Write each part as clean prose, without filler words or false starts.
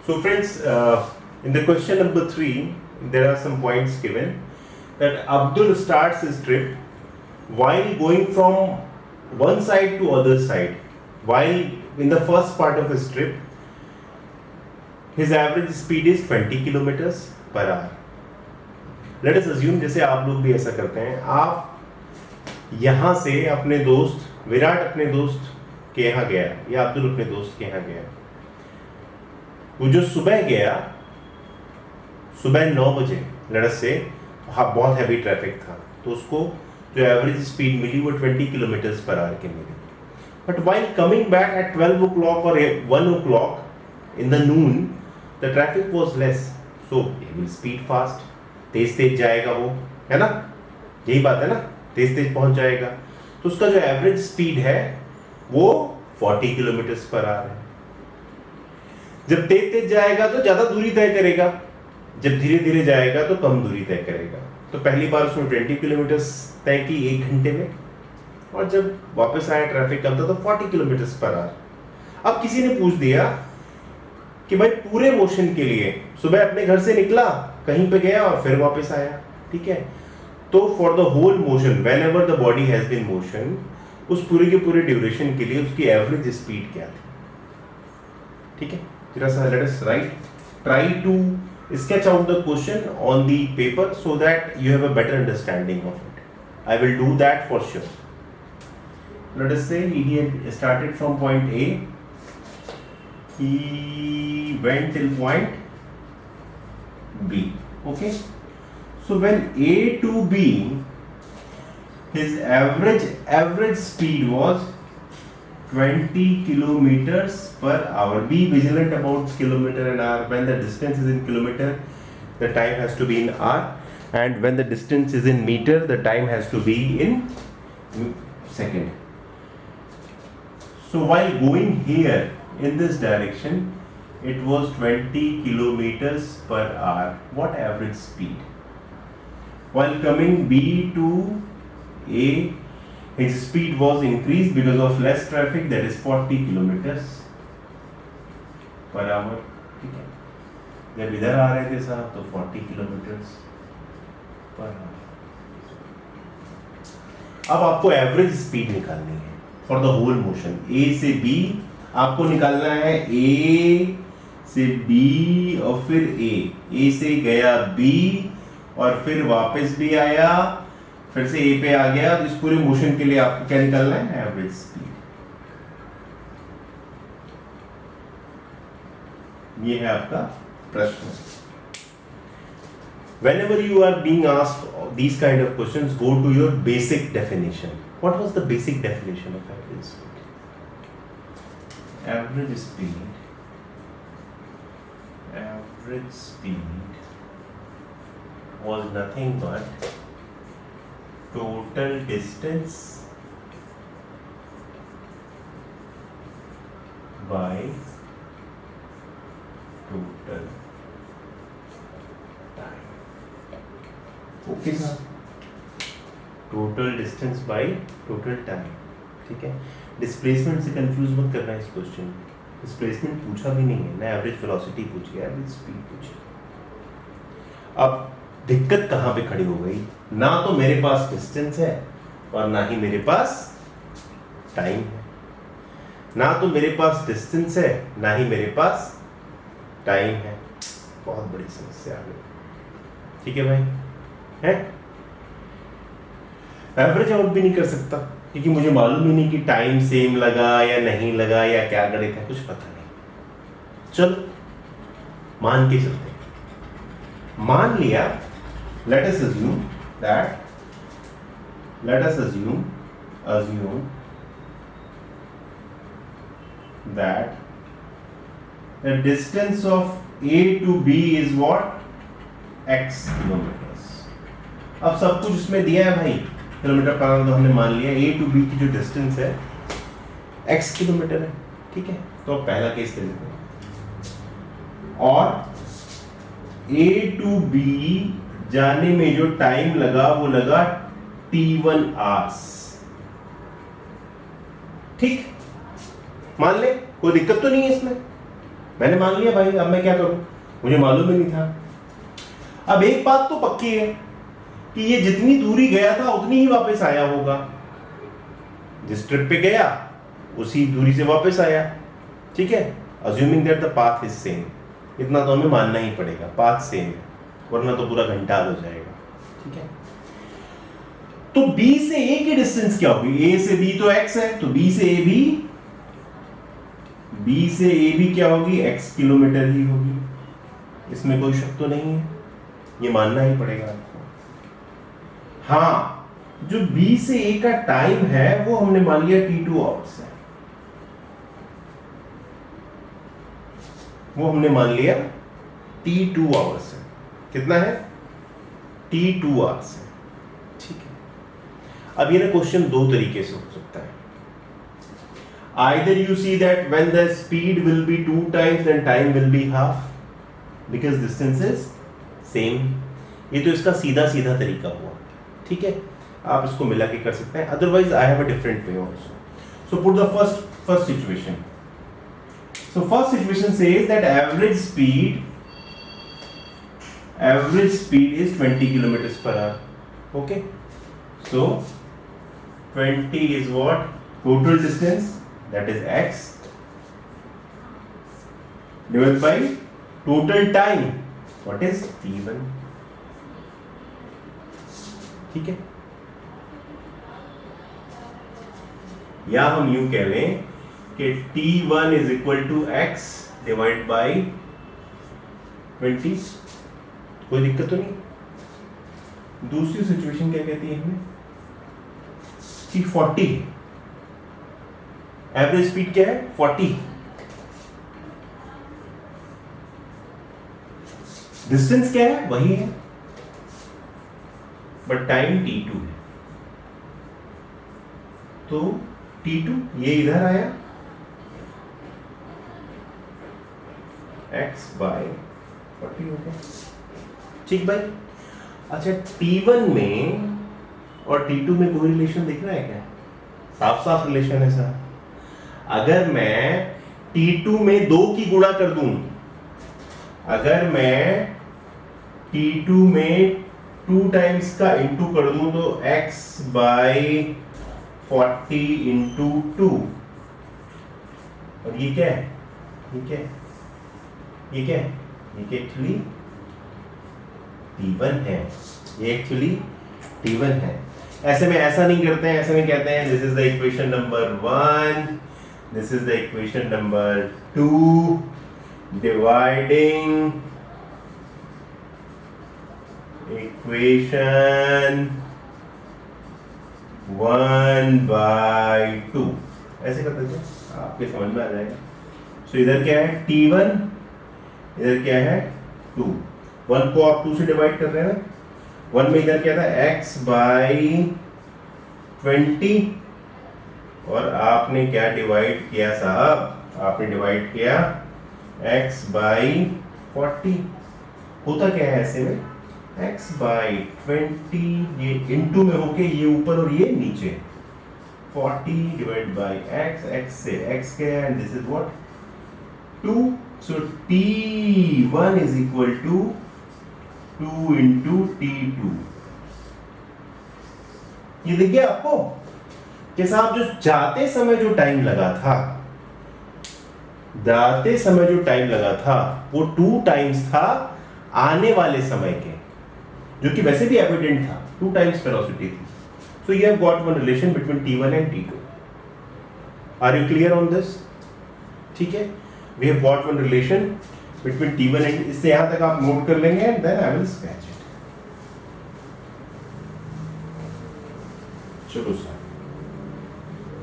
So friends, in the question number 3, there are some points given that Abdul starts his trip while going from one side to other side. While in the first part of his trip, his average speed is 20 kilometers per hour. Let us assume जैसे आप लोग भी ऐसा करते हैं, आप यहाँ से अपने दोस्त विराट अपने दोस्त के यहाँ गया या अब्दुल अपने दोस्त के यहाँ गया, वो जो सुबह गया, सुबह 9 बजे लड़स से बहुत हैवी ट्रैफिक था, तो उसको जो एवरेज स्पीड मिली वो 20 किलोमीटर्स पर आवर की मिली. But while coming back at 12 o'clock और 1 o'clock in the noon, the traffic was less, so he will speed fast. तेज तेज जाएगा वो, है ना, यही बात है ना, तेज तेज पहुंच जाएगा. तो उसका जो एवरेज स्पीड है वो 40 किलोमीटर्स पर आवर है. जब तेज तेज जाएगा तो ज्यादा दूरी तय करेगा, जब धीरे धीरे जाएगा तो कम दूरी तय करेगा. तो पहली बार उसने 20 किलोमीटर्स तय की 1 घंटे में, और जब वापस आया ट्रैफिक कम था तो 40 किलोमीटर्स पर आवर. अब किसी ने पूछ दिया कि भाई पूरे मोशन के लिए सुबह अपने घर से निकला, कहीं पे गया और फिर वापस आया, ठीक है, तो for the whole motion whenever the body has been motion, उस पूरे के पूरे ड्यूरेशन के लिए उसकी एवरेज स्पीड क्या थी. ठीक है, जरा सा let us write, try to sketch out the question on the paper so that you have a better understanding of it. I will do that for sure. Let us say he had started from point A, he went till point B. Okay, so when A to B, his average speed was 20 kilometers per hour. Be vigilant about kilometer and hour. When the distance is in kilometer, the time has to be in hour, and when the distance is in meter, the time has to be in second. So while going here in this direction, it was 20 kilometers per hour. What average speed? While coming B to A, his speed was increased because of less traffic, that is 40 kilometers per hour. ठीक है, जब इधर आ रहे थे साहब तो 40 kilometres per our. अब आपको एवरेज स्पीड निकालनी है फॉर द होल मोशन. ए से बी आपको निकालना है, ए से बी और फिर ए से गया बी और फिर वापस भी आया, फिर से ए पे आ गया. तो इस पूरे मोशन के लिए आपको क्या निकालना है, एवरेज स्पीड. ये है आपका प्रश्न. Whenever you are being asked these kind of questions, go to your basic definition. What was the basic definition of average speed? Average speed was nothing but total distance by total time. Okay sir, total distance by total time. ठीक है, displacement से confuse मत करना इस question में. Displacement पूछा भी नहीं है ना, एवरेज वेलोसिटी पूछी है, एवरेज स्पीड पूछी. अब दिक्कत कहाँ पे खड़ी हो गई, ना तो मेरे पास डिस्टेंस है और ना ही मेरे पास टाइम है. ना तो मेरे पास डिस्टेंस है, ना ही मेरे पास टाइम है. बहुत बड़ी समस्या आ गई. ठीक है भाई, है एवरेज आउट भी नहीं कर सकता क्योंकि मुझे मालूम ही नहीं कि टाइम सेम लगा या नहीं लगा या क्या गणित है, कुछ पता नहीं. चलो मान के चलते. मान लिया, let us assume that the distance of A to B is what? X kilometers. अब सब कुछ इसमें दिया है भाई, किलोमीटर पर आवर. तो हमने मान लिया A to B की जो डिस्टेंस है X किलोमीटर है. ठीक है, तो पहला केस ले लेते हैं. और A to B जाने में जो टाइम लगा वो लगा T1 hours. ठीक, मान ले, कोई दिक्कत तो नहीं है इसमें. मैंने मान लिया भाई, अब मैं क्या करूं, मुझे मालूम ही नहीं था। अब एक बात तो पक्की है कि ये जितनी दूरी गया था उतनी ही वापस आया होगा, जिस ट्रिप पे गया उसी दूरी से वापस आया, ठीक है, assuming that the path is same. इतना तो हमें मानना ही पड़ेगा, पाथ सेम है, वरना तो पूरा घंटा हो जाएगा, ठीक है। तो B से A की डिस्टेंस क्या होगी, A से B तो x है, तो B से A भी क्या होगी, x किलोमीटर ही होगी, इसमें कोई शक तो नहीं है, ये मानना ही पड़ेगा आपको। हाँ, जो B से A का टाइम है वो हमने मान लिया T2 आवर्स है, वो हमने मान लिया T2 आवर्स है। कितना है, T2 आवर्स है, ठीक है। अब ये ना क्वेश्चन दो तरीके से हो सकता है, either you see that when the speed will be 2 times then time will be half because distance is same। ये तो इसका सीधा सीधा तरीका हुआ, ठीक है, आप इसको मिला के कर सकते हैं। Otherwise I have a different way also. So put the first situation. So first situation says that average speed is 20 kilometers per hour. Okay, so 20 is what, total distance, that is x, divided by total time, what is t1, ठीक है। या हम यूं कह लें कि t1 is equal to x divided by 20, कोई दिक्कत तो नहीं। दूसरी सिचुएशन क्या कहती है हमें कि 40, एवरेज स्पीड क्या है 40, डिस्टेंस क्या है वही है, बट टाइम t2 है, तो t2 ये इधर आया x बाय 40 हो गया, ठीक भाई। अच्छा, t1 में और t2 में कोई रिलेशन दिख रहा है क्या, साफ साफ रिलेशन है सर। अगर मैं t2 में 2 की गुणा कर दूं, अगर मैं t2 में 2 टाइम्स का इंटू कर दूं तो x बाय 40 इंटू 2, और ये क्या है, ये क्या है, ये क्या है, ये एक्चुअली t1 है, ये एक्चुअली t1 है। ऐसे में ऐसा नहीं करते हैं, ऐसे में कहते हैं this is the equation number 1, this is the equation number 2, dividing equation 1 by 2, ऐसे करते थे, आपके समझ में आ जाएगा। सो इधर क्या है t1, इधर क्या है 2, 1 को आप 2 से डिवाइड कर रहे हैं ना, 1 में इधर क्या था x बाय 20, और आपने क्या डिवाइड किया साहब, आपने डिवाइड किया x बाय 40। होता क्या है ऐसे में, x बाय 20 ये इनटू में होके ये ऊपर और ये नीचे, 40 डिवाइड बाय x, x से x गया, and this is what 2। So t1 is equal to 2 into t2। ये देखिए आपको कि साहब जो जाते समय जो टाइम लगा था, जाते समय जो टाइम लगा था वो 2 टाइम्स था आने वाले समय के, जो कि वैसे भी एविडेंट था, 2 टाइम्स वेलोसिटी थी। So you have got one relation between t1 and t2। Are you clear on this? ठीक है, we have got one relation between t1 and, इससे यहां तक आप नोट कर लेंगे, and then I will sketch it। चलो सर,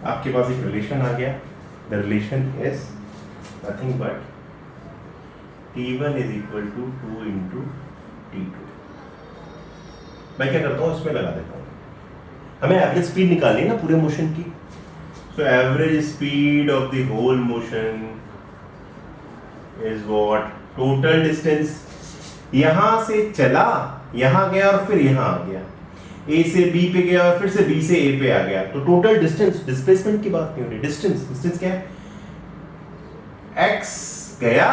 आपके पास एक रिलेशन आ गया, the relation is nothing but t1 is equal to 2 into t2। मैं क्या करता हूँ, इसमें लगा देता हूँ, हमें एवरेज स्पीड निकालनी है ना पूरे मोशन की। So average speed of the whole motion is what, total distance, यहां से चला, यहां गया और फिर यहां आ गया, ए से बी पे गया और फिर से बी से ए पे आ गया, तो टोटल डिस्टेंस, डिस्प्लेसमेंट की बात नहीं हो रही, डिस्टेंस, डिस्टेंस क्या है x गया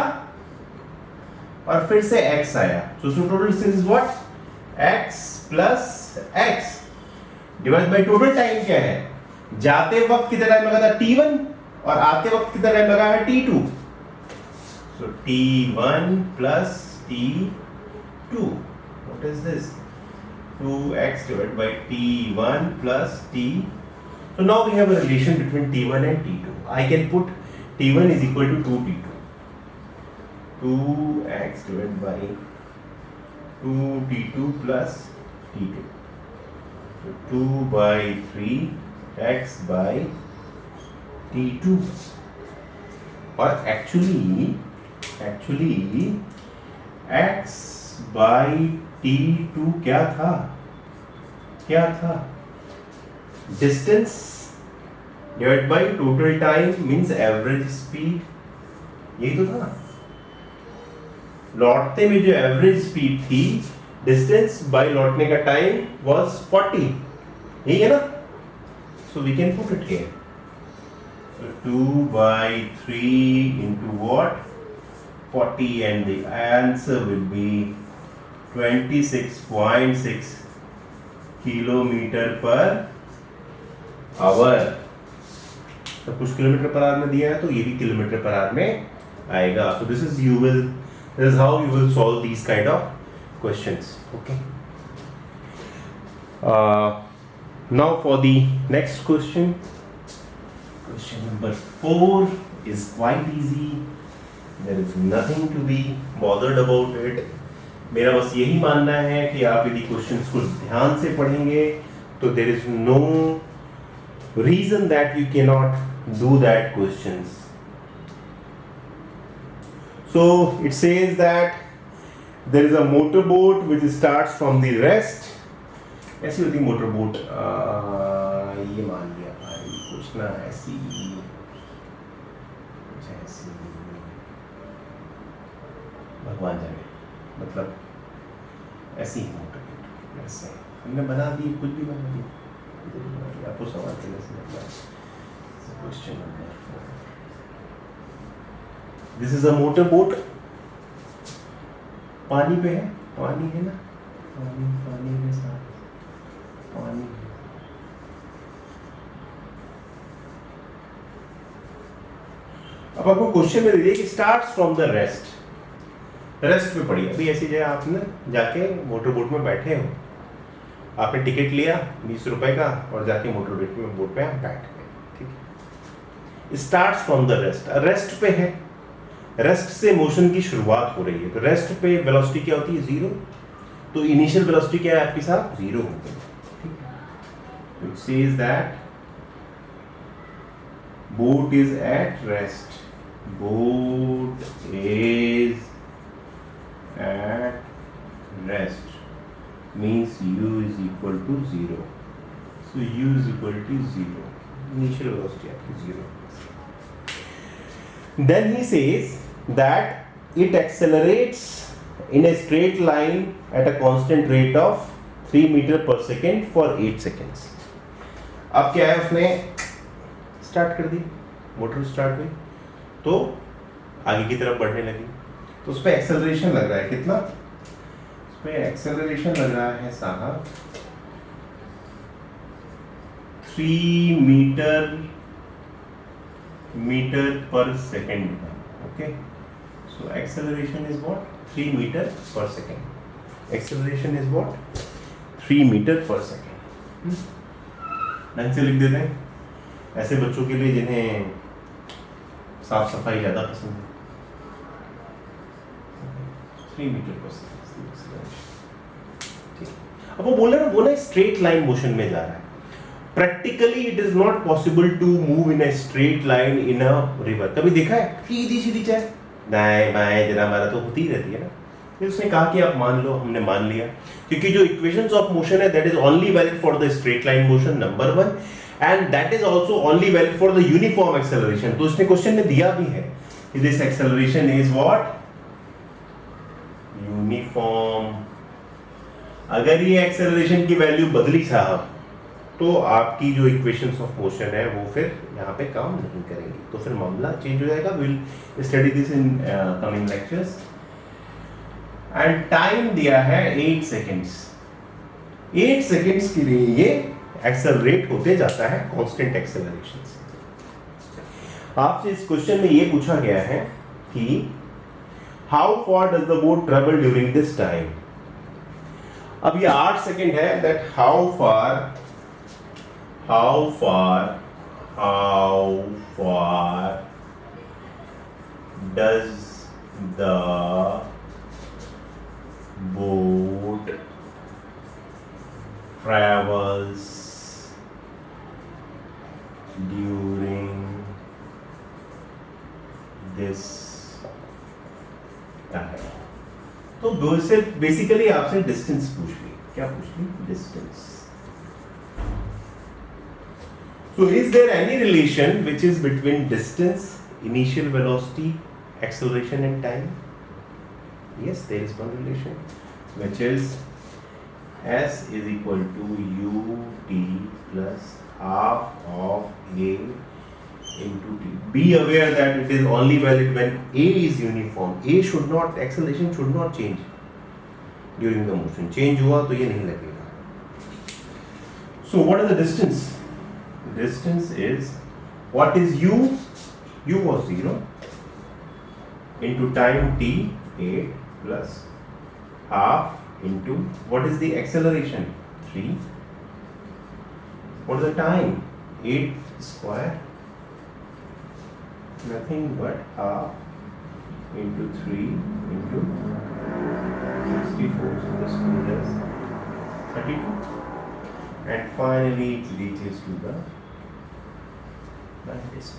और फिर से x आया, so total distance is what? x plus x divide by total time क्या है? जाते वक्त कितना टाइम लगा था? t1 और आते वक्त कितना टाइम लगा है? t2. So t1 plus t2. What is this? 2x divided by t1 plus t. So now we have a relation between t1 and t2. I can put t1 is equal to 2t2. 2x divided by 2t2 plus t2. So 2 by 3x by t2. और actually x by t2 क्या था? Distance divided by total time means average speed. यही तो था. लौटते में जो average speed थी, डिस्टेंस बाय लौटने का टाइम was 40. यही है ना? So we can put it here. So 2 by 3 into what? 40, and the answer will be 26.6 kilometre per hour. तो कुछ किलोमीटर पर आवर में दिया है, तो ये भी किलोमीटर पर आवर में आएगा. So this is how you will solve these kind of questions. Okay. Now for the next question. Question number 4 is quite easy. There is nothing to be bothered about it. मेरा बस यही मानना है कि आप यदि क्वेश्चंस को ध्यान से पढ़ेंगे तो there is no reason that you cannot do that questions. So it says that there is a motorboat which starts from the rest. ऐसी होती मोटरबोट, ये मान लिया भाई, कुछ ना ऐसी भगवान जाने, मतलब ऐसी ही मोटरबोट. ऐसे हमने बना दी, कुछ भी बना दी. आपको सवाल करने से मतलब question number 4. This is a motorboat. पानी पे है, पानी है ना, पानी के साथ पानी. अब आपको क्वेश्चन में दीजिए कि starts from the rest. Rest पे पड़ी. अभी ऐसी जगह आपने जाके मोटरबोट में बैठे हो, आपने टिकट लिया 20 रुपए का और जाके मोटरबोट में बोट पे आप बैठ गए. ठीक है. Starts from the rest. Rest पे है, रेस्ट से मोशन की शुरुआत हो रही है, तो रेस्ट पे वेलोसिटी क्या होती है? 0. तो इनिशियल वेलोसिटी क्या है आपके साथ? 0 होती है. It says that boat is at rest. Boat is at rest means u is equal to 0. So u is equal to 0. Initial velocity आपकी 0. Then he says that it accelerates in a straight line at a constant rate of 3 meter per second for 8 seconds. अब क्या है, उसने start कर दी, motor start हुई तो आगे की तरफ बढ़ने लगी. तो उस पर एक्सेलरेशन लग रहा है कितना? उस पर एक्सेलरेशन लग रहा है साहब 3 metre per second. Okay. So acceleration is what? 3 metre per second. Acceleration is what? 3 metre per second. ढंग से लिख देते हैं ऐसे बच्चों के लिए जिन्हें साफ सफाई ज़्यादा पसंद है. 3 मीटर पर सेकेंड. अब वो बोल रहे हैं, वो ना स्ट्रेट लाइन मोशन में जा रहा है. Practically it is not possible to move in a straight line in a river. कभी देखा है सीधी सीधी चाहे दाएं बाएं जरा हमारा तो होती ही रहती है ना. फिर उसने कहा कि आप मान लो, हमने मान लिया, क्योंकि जो इक्वेशंस ऑफ मोशन है that is only valid for the straight line motion number 1, and that is also only valid for the uniform acceleration. तो इसने क्वेश्चन में दिया भी है कि this acceleration is what? Uniform. अगर ये एक्सेलरेशन की वैल्यू बदली साहब तो आपकी जो इक्वेशंस ऑफ मोशन है वो फिर यहाँ पे काम नहीं करेंगी, तो फिर मामला चेंज हो जाएगा. Will study this in coming lectures. And time दिया है 8 सेकेंड्स. 8 सेकेंड्स के लिए ये एक्सेलरेट होते जाता है कांस्टेंट एक्सेलरेशन से. आपसे इस क्वेश्चन में ये पूछा गया है कि how far does the boat travel during this time. अब ये 8 सेकेंड है. That how far does the boat travels during this time. तो बेसिकली आपसे डिस्टेंस पूछ ली. क्या पूछ ली? Distance. So is there any relation which is between distance, initial velocity, acceleration and time? Yes, there is one relation, which is S is equal to ut plus half of A into t. Be aware that it is only valid when A is uniform. Acceleration should not change during the motion. Change हुआ तो ये नहीं लगेगा. So what is the distance? Distance is, what is u? U was 0 into time t 8 plus half into, what is the acceleration? 3. What is the time? 8 square, nothing but half into 3 into 64, so this is 32. And finally it reaches to the 96.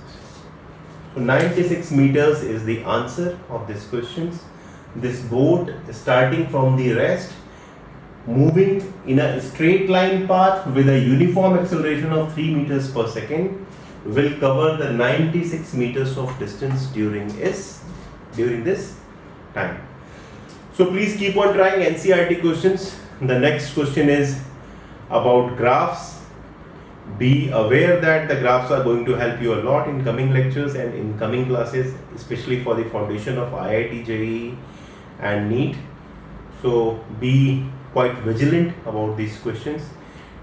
So 96 meters is the answer of this question. This boat starting from the rest, moving in a straight line path with a uniform acceleration of 3 meters per second, will cover the 96 meters of distance during this time. So please keep on trying NCERT questions. The next question is about graphs. Be aware that the graphs are going to help you a lot in coming lectures and in coming classes, especially for the foundation of IIT, JEE and NEET. So be quite vigilant about these questions.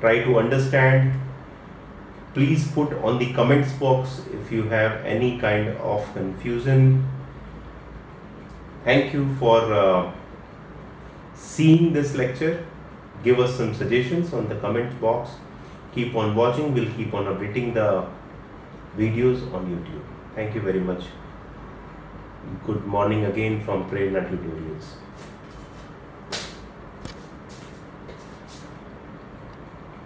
Try to understand. Please put on the comments box if you have any kind of confusion. Thank you for seeing this lecture. Give us some suggestions on the comment box. Keep on watching. We'll keep on updating the videos on YouTube. Thank you very much. Good morning again from Prerna Tutorials.